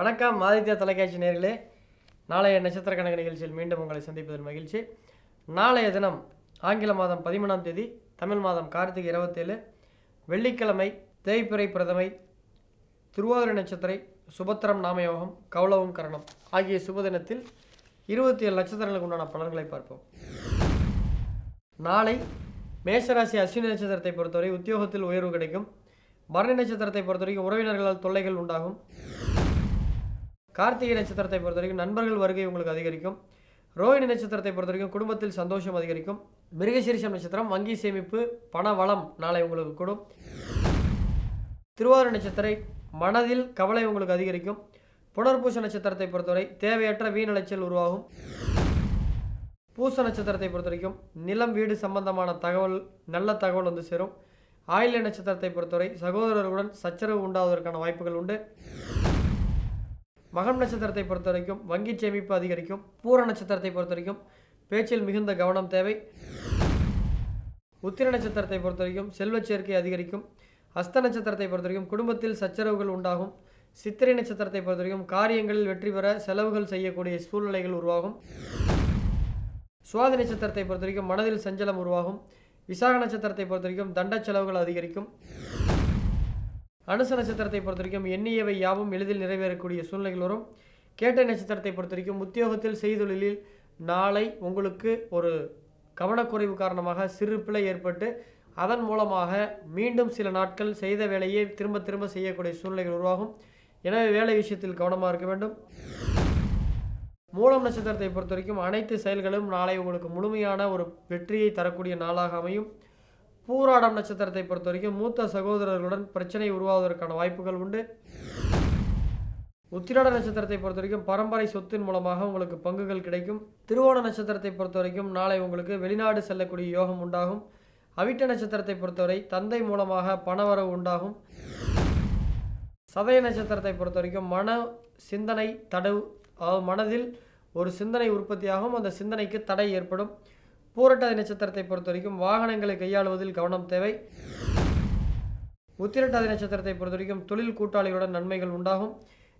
வணக்கம் ஆதித்யா தொலைக்காட்சி நேயர்களே. நாளைய நட்சத்திர கணக்கு நிகழ்ச்சியில் மீண்டும் உங்களை சந்திப்பதில் மகிழ்ச்சி. நாளைய தினம் ஆங்கில மாதம் 13ஆம் தேதி, தமிழ் மாதம் கார்த்திகை 27, வெள்ளிக்கிழமை, தேய்பிறை பிரதமை, திருவாதிரை நட்சத்திரை, சுபத்திரம் நாமயோகம், கௌளவம் கரணம் ஆகிய சுபதினத்தில் 27 நட்சத்திரங்களுக்கு உண்டான பலன்களை பார்ப்போம். நாளை மேஷராசி அஸ்வினி நட்சத்திரத்தை பொறுத்தவரை உத்தியோகத்தில் உயர்வு கிடைக்கும். பரணி நட்சத்திரத்தை பொறுத்தவரைக்கும் உறவினர்களால் தொல்லைகள் உண்டாகும். கார்த்திகை நட்சத்திரத்தை பொறுத்தவரைக்கும் நண்பர்கள் வருகை உங்களுக்கு அதிகரிக்கும். ரோஹிணி நட்சத்திரத்தை பொறுத்தவரைக்கும் குடும்பத்தில் சந்தோஷம் அதிகரிக்கும். மிருகசீரிஷம் நட்சத்திரம் வங்கி சேமிப்பு, பண வளம் நாளை உங்களுக்கு கூடும். திருவாதிரை நட்சத்திரம் மனதில் கவலை உங்களுக்கு அதிகரிக்கும். புனர்பூச நட்சத்திரத்தை பொறுத்தவரை தேவையற்ற வீணலைச்சல் உருவாகும். பூச நட்சத்திரத்தை பொறுத்தவரைக்கும் நிலம் வீடு சம்பந்தமான நல்ல தகவல் வந்து சேரும். ஆயில்ய நட்சத்திரத்தை பொறுத்தவரை சகோதரர்களுடன் சச்சரவு உண்டாவதற்கான வாய்ப்புகள் உண்டு. மகம் நட்சத்திரத்தை பொறுத்த வரைக்கும் வங்கி சேமிப்பு அதிகரிக்கும். பூர நட்சத்திரத்தை பொறுத்த வரைக்கும் பேச்சில் மிகுந்த கவனம் தேவை. உத்திர நட்சத்திரத்தை பொறுத்த வரைக்கும் செல்வச் சேர்க்கை அதிகரிக்கும். ஹஸ்த நட்சத்திரத்தை பொறுத்த வரைக்கும் குடும்பத்தில் சச்சரவுகள் உண்டாகும். சித்திரை நட்சத்திரத்தை பொறுத்த வரைக்கும் காரியங்களில் வெற்றி பெற செலவுகள் செய்யக்கூடிய சூழ்நிலைகள் உருவாகும். சுவாதி நட்சத்திரத்தை பொறுத்த வரைக்கும் மனதில் சஞ்சலம் உருவாகும். விசாக நட்சத்திரத்தை பொறுத்த வரைக்கும் தண்ட செலவுகள் அதிகரிக்கும். அனுச நட்சத்திரத்தை பொறுத்த வரைக்கும் எண்ணியவை யாவும் எளிதில் நிறைவேறக்கூடிய சூழ்நிலைகள் வரும். கேட்டை நட்சத்திரத்தை பொறுத்த வரைக்கும் உத்தியோகத்தில் செய்தொழிலில் நாளை உங்களுக்கு ஒரு கவனக்குறைவு காரணமாக சிறு பிழை ஏற்பட்டு அதன் மூலமாக மீண்டும் சில நாட்கள் செய்த வேலையை திரும்ப திரும்ப செய்யக்கூடிய சூழ்நிலைகள் உருவாகும். எனவே வேலை விஷயத்தில் கவனமாக இருக்க வேண்டும். மூலம் நட்சத்திரத்தை பொறுத்த வரைக்கும் அனைத்து செயல்களும் நாளை உங்களுக்கு முழுமையான ஒரு வெற்றியை தரக்கூடிய நாளாக அமையும். பூராடம் நட்சத்திரத்தை பொறுத்த வரைக்கும் மூத்த சகோதரர்களுடன் பிரச்சனை உருவாவதற்கான வாய்ப்புகள் உண்டு. உத்திராட நட்சத்திரத்தை பொறுத்த வரைக்கும் பரம்பரை சொத்தின் மூலமாக உங்களுக்கு பங்குகள் கிடைக்கும். திருவோண நட்சத்திரத்தை பொறுத்த வரைக்கும் நாளை உங்களுக்கு வெளிநாடு செல்லக்கூடிய யோகம் உண்டாகும். அவிட்ட நட்சத்திரத்தை பொறுத்தவரை தந்தை மூலமாக பணவரவு உண்டாகும். சதய நட்சத்திரத்தை பொறுத்த வரைக்கும் சிந்தனை தடவு, மனதில் ஒரு சிந்தனை உற்பத்தியாகும். அந்த சிந்தனைக்கு தடை ஏற்படும். பூரட்டாதி நட்சத்திரத்தை பொறுத்த வரைக்கும் வாகனங்களை கையாளுவதில் கவனம் தேவை. உத்திரட்டாதி நட்சத்திரத்தை பொறுத்த வரைக்கும் தொழில் கூட்டாளிகளுடன் நன்மைகள் உண்டாகும்.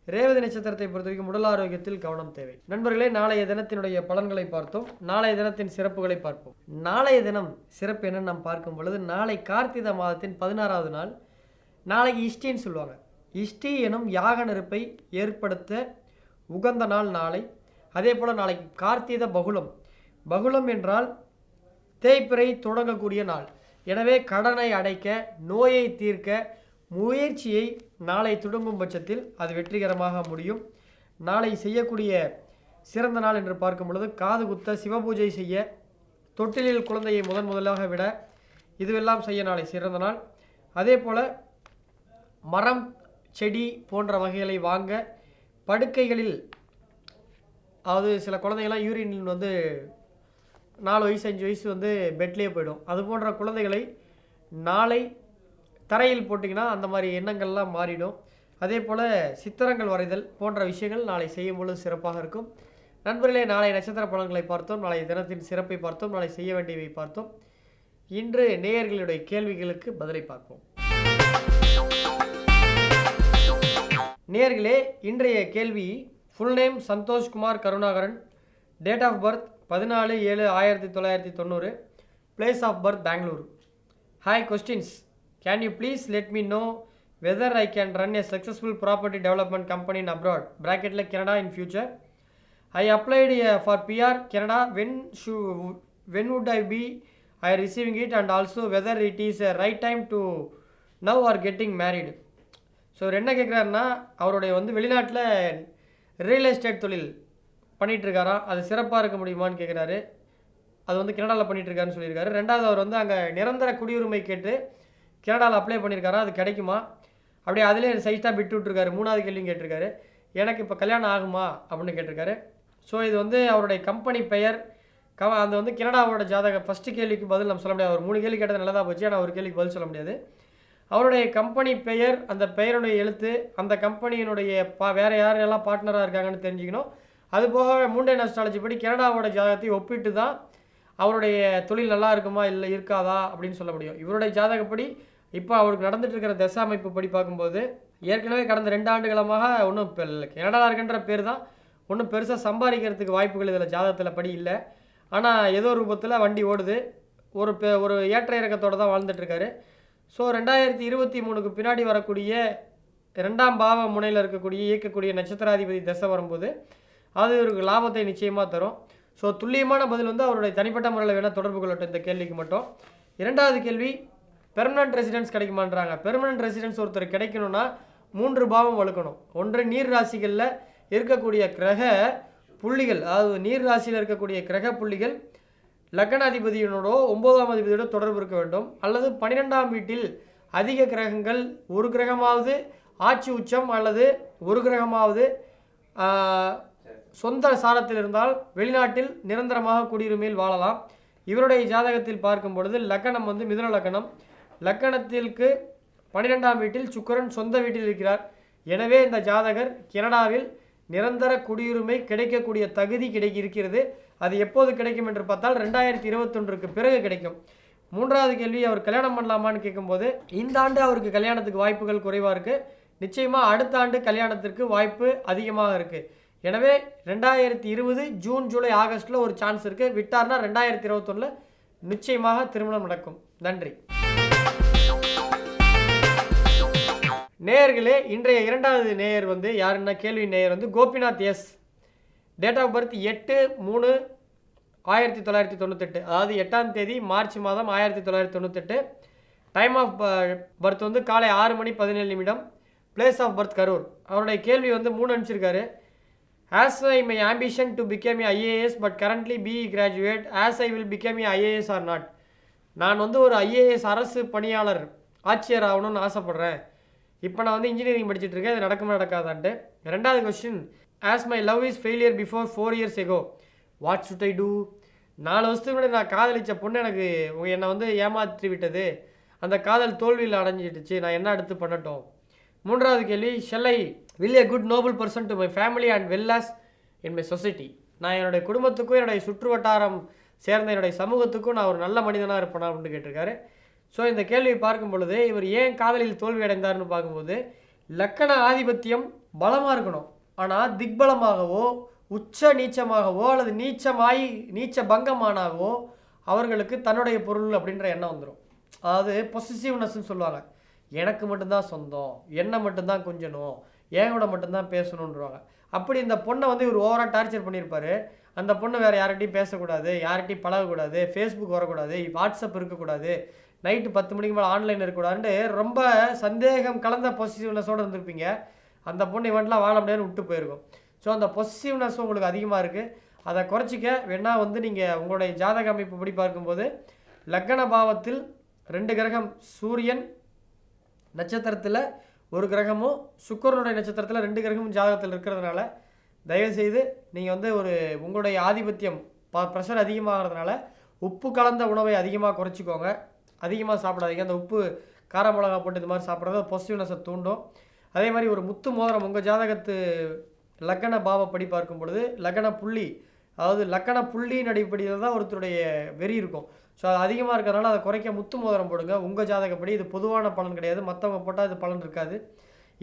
ரேவதி நட்சத்திரத்தை பொறுத்த வரைக்கும் உடல் ஆரோக்கியத்தில் கவனம் தேவை. நண்பர்களே, நாளைய தினத்தினுடைய பலன்களை பார்த்தோம். நாளைய தினத்தின் சிறப்புகளை பார்ப்போம். நாளைய தினம் சிறப்பு என்னன்னு நாம் பார்க்கும் பொழுது, நாளை கார்த்திகை மாதத்தின் 16வது நாள். நாளைக்கு இஷ்டின்னு சொல்லுவாங்க. இஷ்டி எனும் யாக நெருப்பை ஏற்படுத்த உகந்த நாள் நாளை. அதே போல் நாளைக்கு கார்த்திகை பகுளம். பகுளம் என்றால் தேய்பிறை தொடங்கக்கூடிய நாள். எனவே கடனை அடைக்க, நோயை தீர்க்க முயற்சியை நாளை தொடங்கும் பட்சத்தில் அது வெற்றிகரமாக முடியும். நாளை செய்யக்கூடிய சிறந்த நாள் என்று பார்க்கும் பொழுது காது குத்த, சிவபூஜை செய்ய, தொட்டிலில் குழந்தையை முதலாக விட, இதுவெல்லாம் செய்ய நாளை சிறந்த நாள். அதே போல் மரம் செடி போன்ற வகைகளை வாங்க, படுக்கைகளில், அதாவது சில குழந்தைகள்லாம் யூரின் 4 வயசு 5 வயசு பெட்லேயே போயிடும். அது போன்ற குழந்தைகளை நாளை தரையில் போட்டிங்கன்னா அந்த மாதிரி எண்ணங்கள்லாம் மாறிடும். அதே போல் சித்திரங்கள் வரைதல் போன்ற விஷயங்கள் நாளை செய்யும் பொழுது சிறப்பாக இருக்கும். நண்பர்களே, நாளை நட்சத்திர பலன்களை பார்த்தோம். நாளைய தினத்தின் சிறப்பை பார்த்தோம். நாளை செய்ய வேண்டியவை பார்த்தோம். இன்று நேயர்களுடைய கேள்விகளுக்கு பதிலை பார்ப்போம். நேயர்களே, இன்றைய கேள்வி: full name Santhoshkumar Karunakaran, date of birth 14/7/1990, place of birth Bangalore. Hi, questions: can you please let me know whether I can run a successful property development company in abroad (bracketல Canada) in future? I applied for PR Canada. when would I be receiving it, and also whether it is a right time to now or getting married? So என்ன கேட்குறாருன்னா, அவருடைய வெளிநாட்டில் real estate தொழில் பண்ணிகிட்ருக்காராம். அது சிறப்பாக இருக்க முடியுமான்னு கேட்குறாரு. அது கனடாவில் பண்ணிகிட்ருக்காருன்னு சொல்லியிருக்காரு. ரெண்டாவது, அவர் அங்கே நிரந்தர குடியுரிமை கேட்டு கனடாவில் அப்ளை பண்ணியிருக்காரா, அது கிடைக்குமா? அப்படியே அதிலே சைட்டாக விட்டு விட்ருக்காரு. மூணாவது கேள்வியும் கேட்டிருக்காரு, எனக்கு இப்போ கல்யாணம் ஆகுமா அப்படின்னு கேட்டிருக்காரு. ஸோ இது அவருடைய கம்பெனி பெயர், அந்த கனடாவோட ஜாதகம். ஃபஸ்ட்டு கேள்விக்கு பதில் நம்ம சொல்ல முடியாது. அவர் 3 கேள்வி கேட்டது நல்லதாக போச்சு, ஆனால் ஒரு கேள்விக்கு பதில் சொல்ல முடியாது. அவருடைய கம்பெனி பெயர், அந்த பெயருடைய எழுத்து, அந்த கம்பெனியினுடைய வேறு யாரெல்லாம் பார்ட்னராக இருக்காங்கன்னு தெரிஞ்சுக்கணும். அதுபோக மூண்டேன் அஸ்ட்ராலஜி படி கனடாவோட ஜாதகத்தை ஒப்பிட்டு தான் அவருடைய தொழில் நல்லா இருக்குமா இல்லை இருக்காதா அப்படின்னு சொல்ல முடியும். இவருடைய ஜாதகப்படி இப்போ அவருக்கு நடந்துட்டு இருக்கிற தசை அமைப்பு படி பார்க்கும்போது ஏற்கனவே கடந்த 2 ஆண்டுகளமாக ஒன்றும் கனடாவில் இருக்கின்ற பேர் தான், ஒன்றும் பெருசாக சம்பாதிக்கிறதுக்கு வாய்ப்புகள் இதில் ஜாதகத்தில் படி இல்லை. ஆனால் ஏதோ ரூபத்தில் வண்டி ஓடுது, ஒரு ஏற்ற இறக்கத்தோடு தான் வாழ்ந்துட்டுருக்காரு. ஸோ 2023க்கு பின்னாடி வரக்கூடிய 2ஆம் பாவ முனையில் இயக்கக்கூடிய நட்சத்திராதிபதி தசை வரும்போது அது ஒரு லாபத்தை நிச்சயமாக தரும். ஸோ துல்லியமான பதில் வந்து அவருடைய தனிப்பட்ட முறையில் வேணால் தொடர்பு கொள்ளட்டும் இந்த கேள்விக்கு மட்டும். 2வது கேள்வி, பெர்மனன்ட் ரெசிடென்ஸ் கிடைக்குமான்றாங்க. பெர்மனன்ட் ரெசிடென்ஸ் ஒருத்தர் கிடைக்கணும்னா 3 பாவம் வலுக்கணும். ஒன்று நீர் ராசிகளில் இருக்கக்கூடிய கிரக புள்ளிகள், அதாவது நீர் ராசியில் இருக்கக்கூடிய கிரக புள்ளிகள் லக்னாதிபதியினோட 9ஆம் அதிபதியோட தொடர்பு இருக்க வேண்டும். அல்லது 12ஆம் வீட்டில் அதிக கிரகங்கள், ஒரு கிரகமாவது ஆட்சி உச்சம் அல்லது ஒரு கிரகமாவது சொந்த சாரத்தில் இருந்தால் வெளிநாட்டில் நிரந்தரமாக குடியுரிமையில் வாழலாம். இவருடைய ஜாதகத்தில் பார்க்கும் பொழுது லக்கணம் வந்து மிதுன லக்கணம், லக்கணத்திற்கு 12ஆம் வீட்டில் சுக்கிரன் சொந்த வீட்டில் இருக்கிறார். எனவே இந்த ஜாதகர் கனடாவில் நிரந்தர குடியுரிமை கிடைக்கக்கூடிய தகுதி இருக்கிறது. அது எப்போது கிடைக்கும் என்று பார்த்தால் 2021க்கு பிறகு கிடைக்கும். 3வது கேள்வி, அவர் கல்யாணம் பண்ணலாமான்னு கேட்கும்போது இந்த ஆண்டு அவருக்கு கல்யாணத்துக்கு வாய்ப்புகள் குறைவாக இருக்குது. நிச்சயமாக அடுத்த ஆண்டு கல்யாணத்திற்கு வாய்ப்பு அதிகமாக இருக்குது. எனவே 2020 ஜூன் ஜூலை ஆகஸ்ட்டில் ஒரு சான்ஸ் இருக்குது. விட்டார்னா 2021 நிச்சயமாக திருமணம் நடக்கும். நன்றி நேயர்களே. இன்றைய 2வது நேயர் வந்து யாருன்னா கேள்வி நேயர் வந்து Gopinath S. Date of birth 8/3/1998, அதாவது 8ஆம் தேதி மார்ச் மாதம் 1998. டைம் ஆஃப் பர்த் வந்து காலை 6:17. Place of birth Karur. அவருடைய கேள்வி வந்து 3 அனுப்பிச்சிருக்காரு. As I my ambition to become a IAS but currently BE graduate, as I will become a IAS or not. நான் வந்து ஒரு IAS அரசு பணியாளர் ஆட்சியர் ஆகணும்னு ஆசைப்பட்றேன். இப்போ நான் வந்து இன்ஜினியரிங் படிச்சுட்டு இருக்கேன், இது நடக்குமா நடக்காதான்ட்டு. 2வது question, as my love is failure before 4 years ago, what should I do? 4 வருஷத்துக்கு முன்னாடி நான் காதலித்த பொண்ணு என்னை வந்து ஏமாற்றி விட்டது, அந்த காதல் தோல்வியில் அடைஞ்சிடுச்சு, நான் என்ன அடுத்து பண்ணட்டும்? 3வது கேள்வி, shell I will A good Nobel person to my family and well as in my society. நான் என்னுடைய குடும்பத்துக்கும் என்னுடைய சுற்று வட்டாரம் சேர்ந்த என்னுடைய சமூகத்துக்கும் நான் ஒரு நல்ல மனிதனாக இருப்பேனா அப்படின்னு கேட்டிருக்காரு. ஸோ இந்த கேள்வியை பார்க்கும் பொழுது இவர் ஏன் காதலில் தோல்வி அடைந்தார்னு பார்க்கும்போது லக்கண ஆதிபத்தியம் பலமாக இருக்கணும். ஆனால் திக்பலமாகவோ உச்ச நீச்சமாகவோ அல்லது நீச்ச பங்கமானாகவோ அவர்களுக்கு தன்னுடைய பொருள் அப்படின்ற எண்ணம் வந்துடும். அதாவது பொசிசிவ்னஸ்ன்னு சொல்லுவாங்க. எனக்கு மட்டும்தான் சொந்தம், என்னை மட்டும்தான் கொஞ்சணும், ஏங்கூட மட்டும்தான் பேசணுன்றவாங்க. அப்படி இந்த பொண்ணை வந்து இவர் ஓவராக டார்ச்சர் பண்ணியிருப்பார். அந்த பொண்ணு வேறு யார்கிட்டையும் பேசக்கூடாது, யார்கிட்டையும் பழகக்கூடாது, ஃபேஸ்புக் வரக்கூடாது, வாட்ஸ்அப் இருக்கக்கூடாது, நைட்டு 10 மணிக்கு மேலே ஆன்லைன் இருக்கக்கூடாதுன்ட்டு ரொம்ப சந்தேகம் கலந்த பொசிசிவ்னஸோடு இருந்திருப்பீங்க. அந்த பொண்ணு இவன்ட்லாம் வாழ முடியாதுன்னு விட்டு போயிருக்கும். ஸோ அந்த பொசிசிவ்னஸ் உங்களுக்கு அதிகமாக இருக்குது. அதை குறைச்சிக்க வேணால் வந்து நீங்கள் உங்களுடைய ஜாதக அமைப்பு படி பார்க்கும்போது லக்ன பாவத்தில் 2 கிரகம், சூரியன் நட்சத்திரத்தில் ஒரு கிரகமும் சுக்கிரனுடைய நட்சத்திரத்தில் 2 கிரகமும் ஜாதகத்தில் இருக்கிறதுனால தயவுசெய்து நீங்கள் வந்து உங்களுடைய ஆதிபத்தியம் ப்ரெஷர் அதிகமாகிறதுனால உப்பு கலந்த உணவை அதிகமாக குறைச்சிக்கோங்க. அதிகமாக சாப்பிடாதீங்க. அந்த உப்பு கார மிளகா போட்டு இது மாதிரி சாப்பிட்றது பாசிட்டிவ்னஸை தூண்டும். அதே மாதிரி ஒரு முத்து மோதிரம் உங்கள் ஜாதகத்து லக்கண பாவப்படி பார்க்கும் பொழுது லக்கண புள்ளி, அதாவது லக்கண புள்ளியின் அடிப்படையில் தான் ஒருத்தருடைய வெறி இருக்கும். ஸோ அது அதிகமாக இருக்கிறதுனால அதை குறைக்க முத்து மோதிரம் போடுங்க. உங்கள் ஜாதகப்படி இது பொதுவான பலன் கிடையாது, மற்றவங்க போட்டால் இது பலன் இருக்காது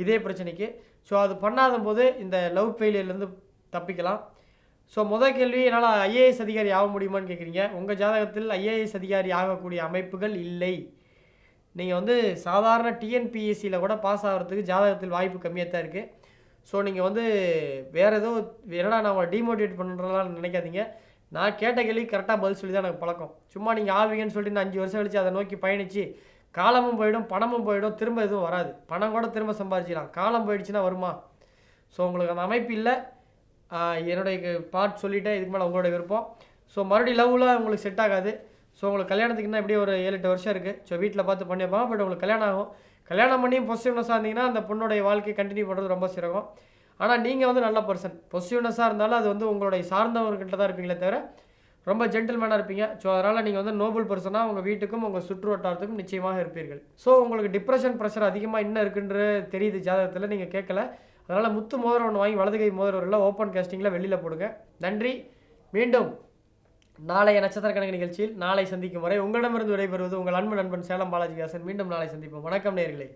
இதே பிரச்சனைக்கு. ஸோ அது பண்ணாத போது இந்த லவ் ஃபெயிலியர்லேருந்து தப்பிக்கலாம். ஸோ முதல் கேள்வி, என்னால் IAS அதிகாரி ஆக முடியுமான்னு கேட்குறீங்க. உங்கள் ஜாதகத்தில் IAS அதிகாரி ஆகக்கூடிய அமைப்புகள் இல்லை. நீங்கள் வந்து சாதாரண TNPSCயில் கூட பாஸ் ஆகிறதுக்கு ஜாதகத்தில் வாய்ப்பு கம்மியாக தான் இருக்குது. ஸோ நீங்கள் வந்து வேறு ஏதோ என்னடா நான் உங்களை டிமோட்டிவேட் பண்ணுறதுலாம் நினைக்காதீங்க. நான் கேட்ட கேள்வி கரெக்டாக பதில் சொல்லி தான் எனக்கு பழக்கம். சும்மா நீங்கள் ஆவீங்கன்னு சொல்லிட்டு நான் 5 வருஷம் கழிச்சு அதை நோக்கி பயணித்து காலமும் போயிடும், பணமும் போயிடும், திரும்ப எதுவும் வராது. பணம் கூட திரும்ப சம்பாதிச்சிடலாம், காலம் போயிடுச்சுன்னா வருமா? ஸோ உங்களுக்கு அந்த அமைப்பு இல்லை. என்னுடைய பார்ட் சொல்லிவிட்டேன், இதுக்கு மேலே உங்களோட விருப்பம். ஸோ மறுபடியும் லவ்லாம் உங்களுக்கு செட் ஆகாது. ஸோ உங்களுக்கு கல்யாணத்துக்கு இன்னும் எப்படியும் ஒரு 7-8 வருஷம் இருக்குது. ஸோ வீட்டில் பார்த்து பண்ணியிருப்பாங்க. பட் உங்களுக்கு கல்யாணம் ஆகும். கல்யாணம் பண்ணியும் பொசிட்டிவ்னஸாக இருந்தீங்கன்னா அந்த பொண்ணுடைய வாழ்க்கையை கண்டினியூ பண்ணுறது ரொம்ப சிரமம். ஆனால் நீங்கள் வந்து நல்ல பர்சன், பொசிட்டிவ்னஸாக இருந்தாலும் அது வந்து உங்களுடைய சார்ந்தவர்கிட்ட தான் இருப்பீங்களே தவிர ரொம்ப ஜென்டில்மேனாக இருப்பீங்க. ஸோ அதனால் நீங்கள் வந்து நோபல் பர்சனாக உங்கள் வீட்டுக்கும் உங்கள் சுற்று வட்டாரத்துக்கும் நிச்சயமாக இருப்பீர்கள். ஸோ உங்களுக்கு டிப்ரெஷன் ப்ரெஷர் அதிகமாக இன்னும் இருக்குன்ற தெரியுது ஜாதகத்தில், நீங்கள் கேட்கல. அதனால் முத்து மோதிரம் ஒன்று வாங்கி வலதுகை மோதிரவரில் ஓப்பன் காஸ்டிங்கில் வெளியில் போடுங்க. நன்றி. மீண்டும் நாளைய நட்சத்திர கணக்கு நிகழ்ச்சியில் நாளை சந்திக்கும் வரை உங்களிடமிருந்து விடைபெறுவது உங்கள் அன்பு நண்பன் சேலம் பாலாஜிதாசன். மீண்டும் நாளை சந்திப்போம். வணக்கம் நேயர்களே.